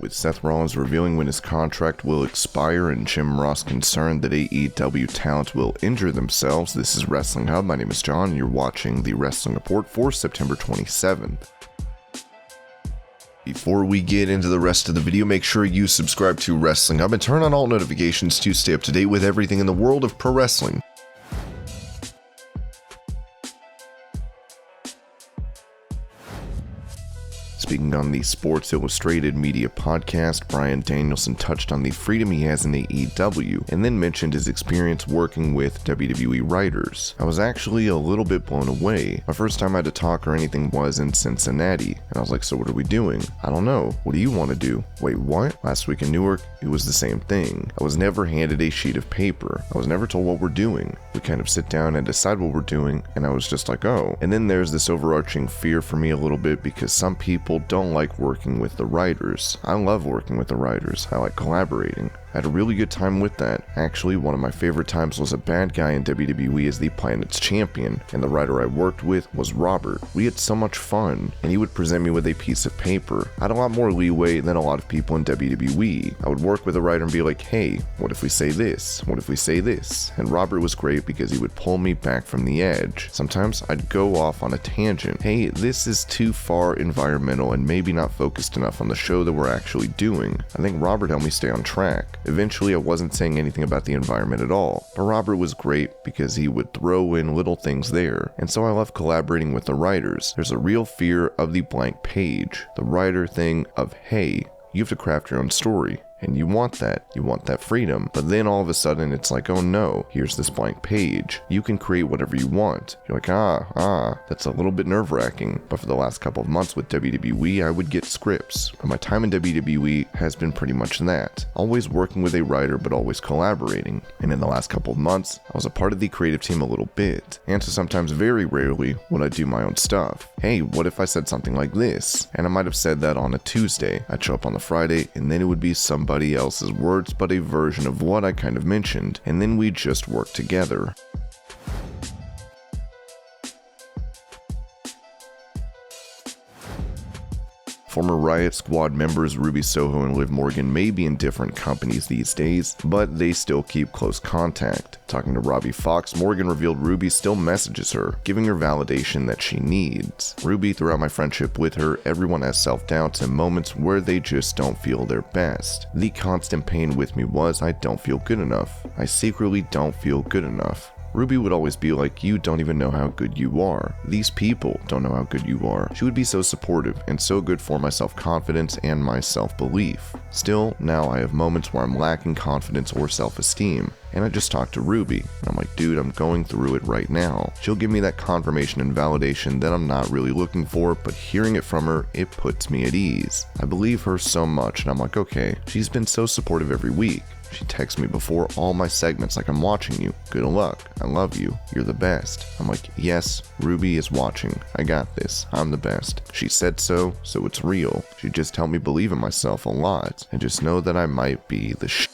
With Seth Rollins revealing when his contract will expire and Jim Ross concerned that AEW talent will injure themselves, this is Wrestling Hub. My name is John, and you're watching the Wrestling Report for September 27th. Before we get into the rest of the video, make sure you subscribe to Wrestling Hub and turn on all notifications to stay up to date with everything in the world of pro wrestling. Speaking on the Sports Illustrated Media podcast, Bryan Danielson touched on the freedom he has in AEW, and then mentioned his experience working with WWE writers. I was actually a little bit blown away. My first time I had to talk or anything was in Cincinnati, and I was like, so what are we doing? I don't know. What do you want to do? Wait, what? Last week in Newark, it was the same thing. I was never handed a sheet of paper. I was never told what we're doing. We kind of sit down and decide what we're doing, and I was just like, oh. And then there's this overarching fear for me a little bit because some people don't like working with the writers. I love working with the writers. I like collaborating. I had a really good time with that. Actually, one of my favorite times was a bad guy in WWE as the Planet's champion, and the writer I worked with was Robert. We had so much fun, and he would present me with a piece of paper. I had a lot more leeway than a lot of people in WWE. I would work with a writer and be like, hey, what if we say this? What if we say this? And Robert was great because he would pull me back from the edge. Sometimes I'd go off on a tangent. Hey, this is too far environmental and maybe not focused enough on the show that we're actually doing. I think Robert helped me stay on track. Eventually, I wasn't saying anything about the environment at all, but Robert was great because he would throw in little things there, and so I love collaborating with the writers. There's a real fear of the blank page, the writer thing of, hey, you have to craft your own story. And you want that freedom. But then all of a sudden it's like, oh no, here's this blank page. You can create whatever you want. You're like, that's a little bit nerve-wracking. But for the last couple of months with WWE, I would get scripts. But my time in WWE has been pretty much that. Always working with a writer, but always collaborating. And in the last couple of months, I was a part of the creative team a little bit. And so sometimes, very rarely, would I do my own stuff. Hey, what if I said something like this? And I might have said that on a Tuesday. I'd show up on the Friday, and then it would be somebody else's words, but a version of what I kind of mentioned, and then we just work together. Former Riot Squad members Ruby Soho and Liv Morgan may be in different companies these days, but they still keep close contact. Talking to Robbie Fox, Morgan revealed Ruby still messages her, giving her validation that she needs. Ruby, throughout my friendship with her, everyone has self-doubts and moments where they just don't feel their best. The constant pain with me was I don't feel good enough. I secretly don't feel good enough. Ruby would always be like, you don't even know how good you are. These people don't know how good you are. She would be so supportive and so good for my self-confidence and my self-belief. Still, now I have moments where I'm lacking confidence or self-esteem, and I just talk to Ruby, and I'm like, dude, I'm going through it right now. She'll give me that confirmation and validation that I'm not really looking for, but hearing it from her, it puts me at ease. I believe her so much, and I'm like, okay, she's been so supportive every week. She texts me before all my segments like, I'm watching you. Good luck. I love you. You're the best. I'm like, yes, Ruby is watching. I got this. I'm the best. She said so it's real. She just helped me believe in myself a lot and just know that I might be the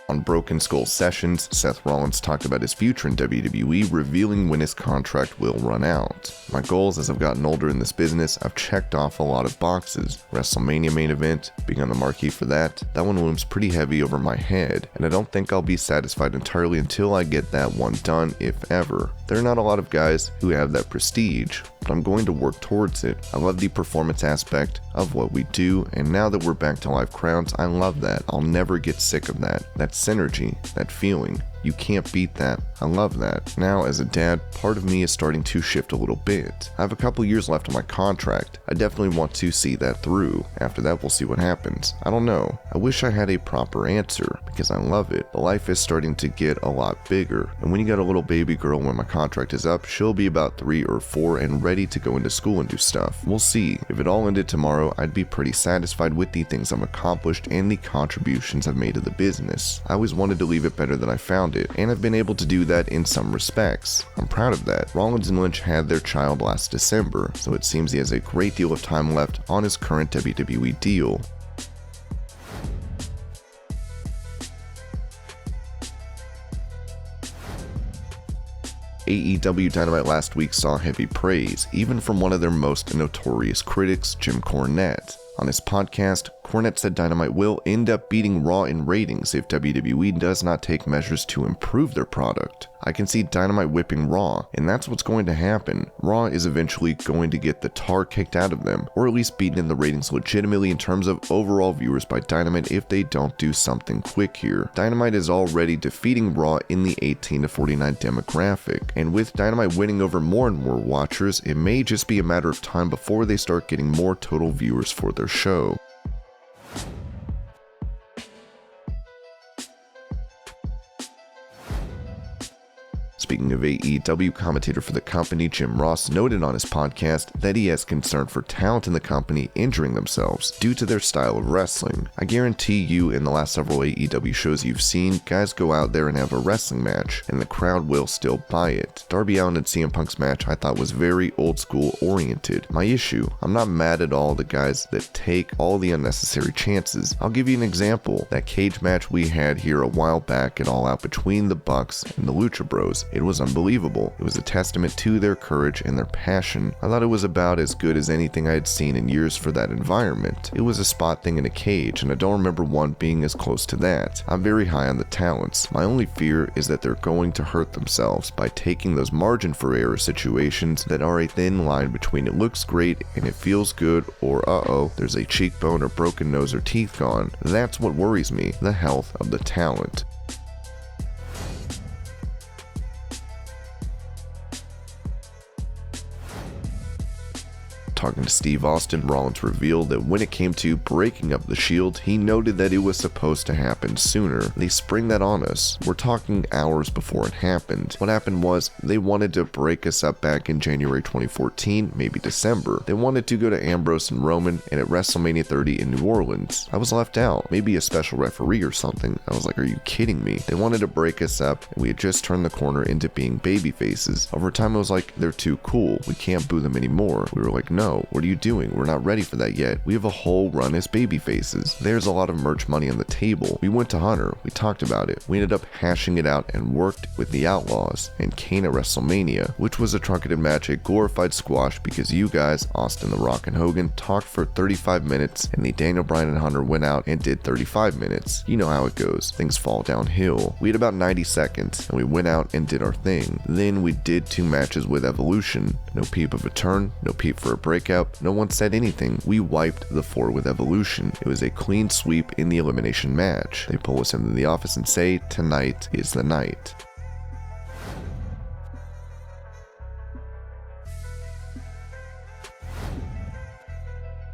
On Broken Skull Sessions, Seth Rollins talked about his future in WWE, revealing when his contract will run out. My goals as I've gotten older in this business, I've checked off a lot of boxes. WrestleMania main event, being on the marquee for that one looms pretty heavy over my head, and I don't think I'll be satisfied entirely until I get that one done, if ever. There are not a lot of guys who have that prestige, but I'm going to work towards it. I love the performance aspect of what we do, and now that we're back to live crowds, I love that. I'll never get sick of that. That synergy, that feeling. You can't beat that. I love that. Now, as a dad, part of me is starting to shift a little bit. I have a couple years left on my contract. I definitely want to see that through. After that, we'll see what happens. I don't know. I wish I had a proper answer, because I love it. But life is starting to get a lot bigger. And when you got a little baby girl when my contract is up, she'll be about 3 or 4 and ready to go into school and do stuff. We'll see. If it all ended tomorrow, I'd be pretty satisfied with the things I've accomplished and the contributions I've made to the business. I always wanted to leave it better than I found it, and I've been able to do that in some respects. I'm proud of that. Rollins and Lynch had their child last December, so it seems he has a great deal of time left on his current WWE deal. AEW Dynamite last week saw heavy praise, even from one of their most notorious critics, Jim Cornette. On his podcast, Cornette said Dynamite will end up beating Raw in ratings if WWE does not take measures to improve their product. I can see Dynamite whipping Raw, and that's what's going to happen. Raw is eventually going to get the tar kicked out of them, or at least beaten in the ratings legitimately in terms of overall viewers by Dynamite if they don't do something quick here. Dynamite is already defeating Raw in the 18 to 49 demographic, and with Dynamite winning over more and more watchers, it may just be a matter of time before they start getting more total viewers for their show. Speaking of AEW, commentator for the company Jim Ross noted on his podcast that he has concern for talent in the company injuring themselves due to their style of wrestling. I guarantee you in the last several AEW shows you've seen, guys go out there and have a wrestling match, and the crowd will still buy it. Darby Allin and CM Punk's match I thought was very old school oriented. My issue, I'm not mad at all the guys that take all the unnecessary chances. I'll give you an example. That cage match we had here a while back at All Out between the Bucks and the Lucha Bros. It was unbelievable. It was a testament to their courage and their passion. I thought it was about as good as anything I had seen in years for that environment. It was a spot thing in a cage, and I don't remember one being as close to that. I'm very high on the talents. My only fear is that they're going to hurt themselves by taking those margin for error situations that are a thin line between it looks great and it feels good or uh-oh, there's a cheekbone or broken nose or teeth gone. That's what worries me, the health of the talent. Talking to Steve Austin, Rollins revealed that when it came to breaking up the Shield, he noted that it was supposed to happen sooner. They spring that on us. We're talking hours before it happened. What happened was, they wanted to break us up back in January 2014, maybe December. They wanted to go to Ambrose and Roman and at WrestleMania 30 in New Orleans. I was left out. Maybe a special referee or something. I was like, are you kidding me? They wanted to break us up, and we had just turned the corner into being baby faces. Over time, I was like, they're too cool. We can't boo them anymore. We were like, no, what are you doing? We're not ready for that yet. We have a whole run as baby faces. There's a lot of merch money on the table. We went to Hunter. We talked about it. We ended up hashing it out and worked with the Outlaws and Kane at WrestleMania, which was a truncated match, a glorified squash because you guys, Austin, The Rock, and Hogan, talked for 35 minutes and the Daniel Bryan and Hunter went out and did 35 minutes. You know how it goes. Things fall downhill. We had about 90 seconds and we went out and did our thing. Then we did 2 matches with Evolution. No peep of a turn, no peep for a breakout, no one said anything. We wiped the floor with Evolution. It was a clean sweep in the elimination match. They pull us into the office and say, tonight is the night.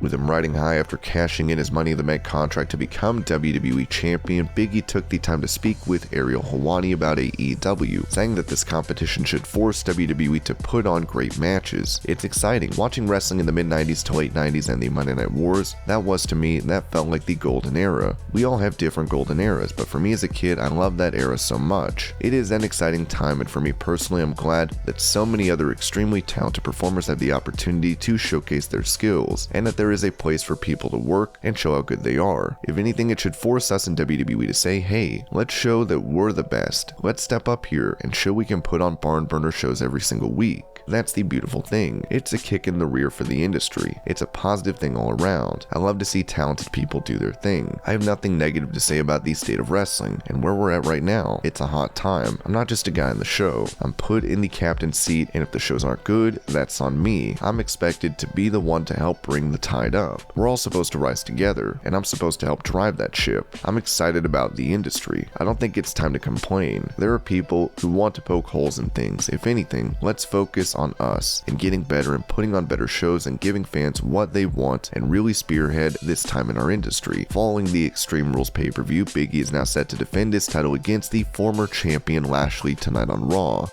With him riding high after cashing in his Money in the Bank contract to become WWE Champion, Big E took the time to speak with Ariel Helwani about AEW, saying that this competition should force WWE to put on great matches. It's exciting. Watching wrestling in the mid-90s to late 90s and the Monday Night Wars, to me, that felt like the golden era. We all have different golden eras, but for me as a kid, I love that era so much. It is an exciting time, and for me personally, I'm glad that so many other extremely talented performers have the opportunity to showcase their skills, and that there is a place for people to work and show how good they are. If anything, it should force us in WWE to say, hey, let's show that we're the best. Let's step up here and show we can put on barn burner shows every single week. That's the beautiful thing. It's a kick in the rear for the industry. It's a positive thing all around. I love to see talented people do their thing. I have nothing negative to say about the state of wrestling, and where we're at right now, it's a hot time. I'm not just a guy in the show. I'm put in the captain's seat, and if the shows aren't good, that's on me. I'm expected to be the one to help bring the tide up. We're all supposed to rise together, and I'm supposed to help drive that ship. I'm excited about the industry. I don't think it's time to complain. There are people who want to poke holes in things. If anything, let's focus on us and getting better and putting on better shows and giving fans what they want and really spearhead this time in our industry. Following the Extreme Rules pay-per-view, Big E is now set to defend his title against the former champion Lashley tonight on Raw.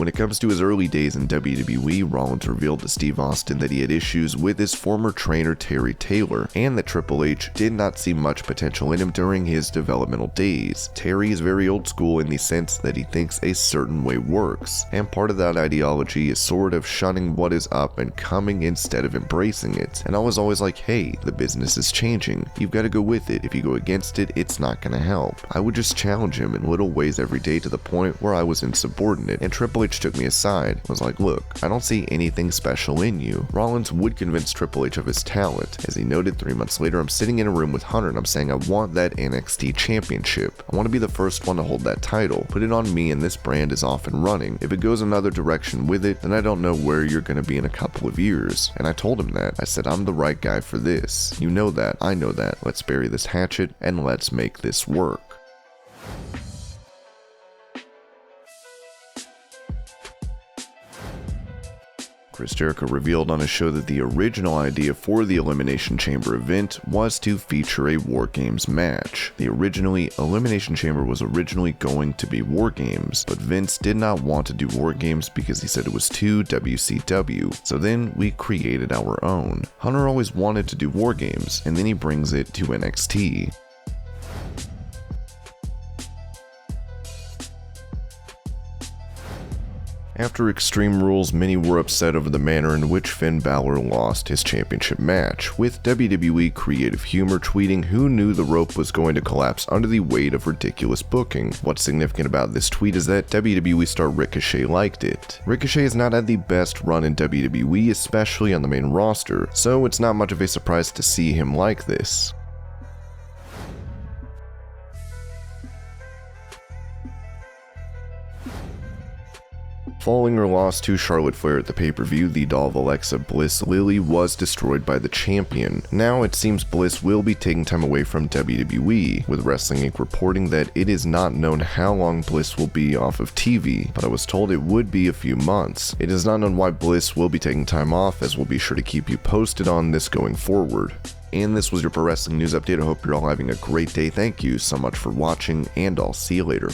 When it comes to his early days in WWE, Rollins revealed to Steve Austin that he had issues with his former trainer Terry Taylor, and that Triple H did not see much potential in him during his developmental days. Terry is very old school in the sense that he thinks a certain way works, and part of that ideology is sort of shunning what is up and coming instead of embracing it. And I was always like, hey, the business is changing. You've got to go with it. If you go against it, it's not going to help. I would just challenge him in little ways every day to the point where I was insubordinate, and Triple H took me aside, was like, look, I don't see anything special in you. Rollins would convince Triple H of his talent. As he noted, 3 months later, I'm sitting in a room with Hunter and I'm saying I want that NXT championship. I want to be the first one to hold that title. Put it on me and this brand is off and running. If it goes another direction with it, then I don't know where you're going to be in a couple of years. And I told him that. I said, I'm the right guy for this. You know that. I know that. Let's bury this hatchet and let's make this work. Chris Jericho revealed on his show that the original idea for the Elimination Chamber event was to feature a WarGames match. Elimination Chamber was originally going to be WarGames, but Vince did not want to do WarGames because he said it was too WCW, so then we created our own. Hunter always wanted to do WarGames, and then he brings it to NXT. After Extreme Rules, many were upset over the manner in which Finn Balor lost his championship match, with WWE Creative Humor tweeting who knew the rope was going to collapse under the weight of ridiculous booking. What's significant about this tweet is that WWE star Ricochet liked it. Ricochet has not had the best run in WWE, especially on the main roster, so it's not much of a surprise to see him like this. Following her loss to Charlotte Flair at the pay-per-view, the doll of Alexa Bliss, Lily, was destroyed by the champion. Now it seems Bliss will be taking time away from WWE, with Wrestling Inc. reporting that it is not known how long Bliss will be off of TV, but I was told it would be a few months. It is not known why Bliss will be taking time off, as we'll be sure to keep you posted on this going forward. And this was your Pro Wrestling News Update. I hope you're all having a great day. Thank you so much for watching, and I'll see you later.